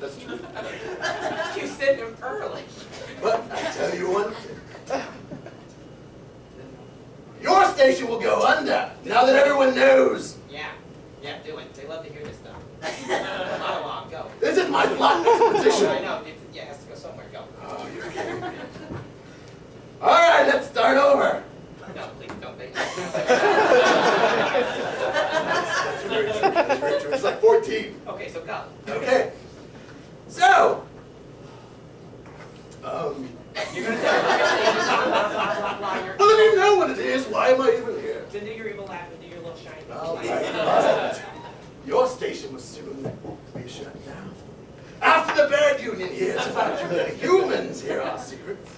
That's true. You sent him early. But I tell you one thing. Your station will go under, now that everyone knows. Yeah, do it. They love to hear this stuff. Monologue, go. This is my plot exposition. I know, it has to go somewhere, go. Oh, you're kidding me. All right, let's start over. No, please don't. That's very true. That's very true. It's like 14. Okay, so go. Okay. So. You're going to tell me blah, blah, blah, you're... Well, if you know what it is, why am I even here? Then do your evil laugh and do your little shiny. All right. Your station was soon to be shut down. After the Bird Union hears about you letting humans hear our secrets,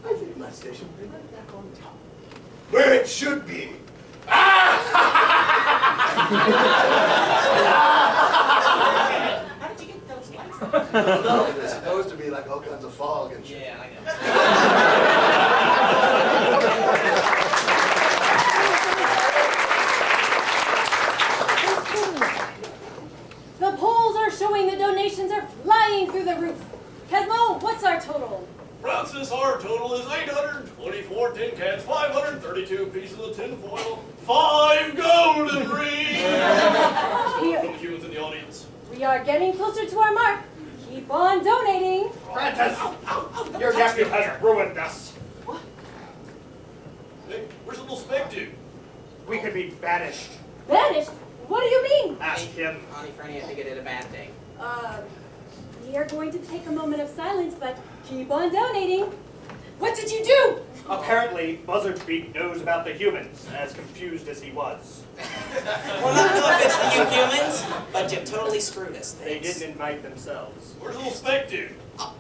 I think my station will be right back on top, where it should be. How did you get those lights? I don't know. They're supposed to be like all kinds of fog and shit. Yeah, I know. The polls are showing the donations are flying through the roof. Kesmo, what's our total? Francis, our total is 824 tin cans, 532 pieces of tin foil, 5 golden rings. Here. From the humans in the audience. We are getting closer to our mark. Keep on donating. Francis, your nephew has ruined us. What? Hey, where's the little spec dude? We could be banished. Banished? What do you mean? Ask him. Honey, Franny, I think I did a bad thing. We are going to take a moment of silence, but keep on donating. What did you do? Apparently, Buzzard Beak knows about the humans, as confused as he was. We're not no offense to you humans, but you totally screwed us. They didn't invite themselves. Where's the little spec dude?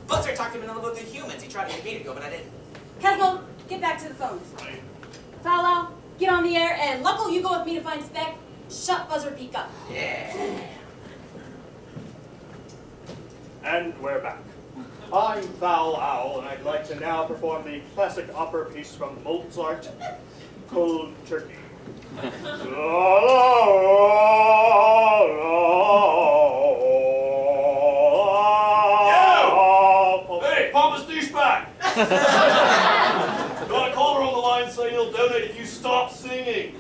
Buzzard talked to me about the humans. He tried to get me to go, but I didn't. Kesmo, get back to the phones. Right. Fowler, get on the air, and Luckl, you go with me to find Spec. Shut Buzzard Beak up. Yeah. And we're back. I'm Foul Owl, and I'd like to now perform the classic opera piece from Mozart, Cold Turkey. Hey, pompous douchebag! Got a caller on the line saying he'll donate if you stop singing.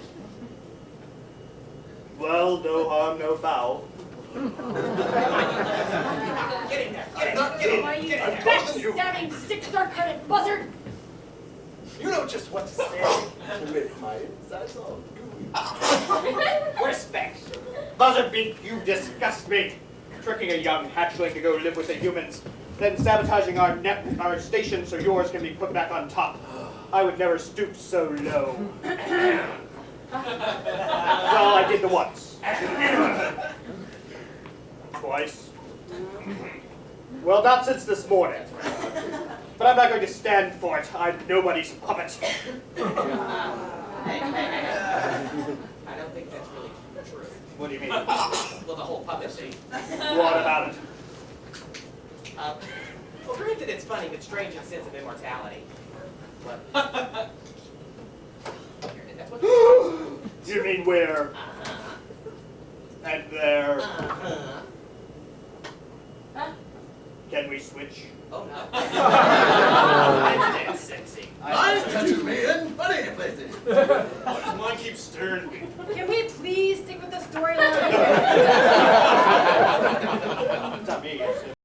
Well, no harm, no foul. Get in there. Get in there. Why you Get in there. backstabbing, sick, dark-hearted buzzard? You know just what to say to make my insides all gooey. Respect. Buzzard Beak, you disgust me. Tricking a young hatchling to go live with the humans, then sabotaging our station so yours can be put back on top. I would never stoop so low. Well, I did the once. Twice. Well, not since this morning. But I'm not going to stand for it. I'm nobody's puppet. Hey. I don't think that's really true. What do you mean? Well, the whole puppet thing. What about it? Well, granted, it's funny, but strange in the sense of immortality. What? That's what You mean where? And there? Uh-huh. Can we switch? Oh, no. That's sexy. Mine touches me in funny places. Why does mine keep staring at me? Can we please stick with the storyline? It's not me, it's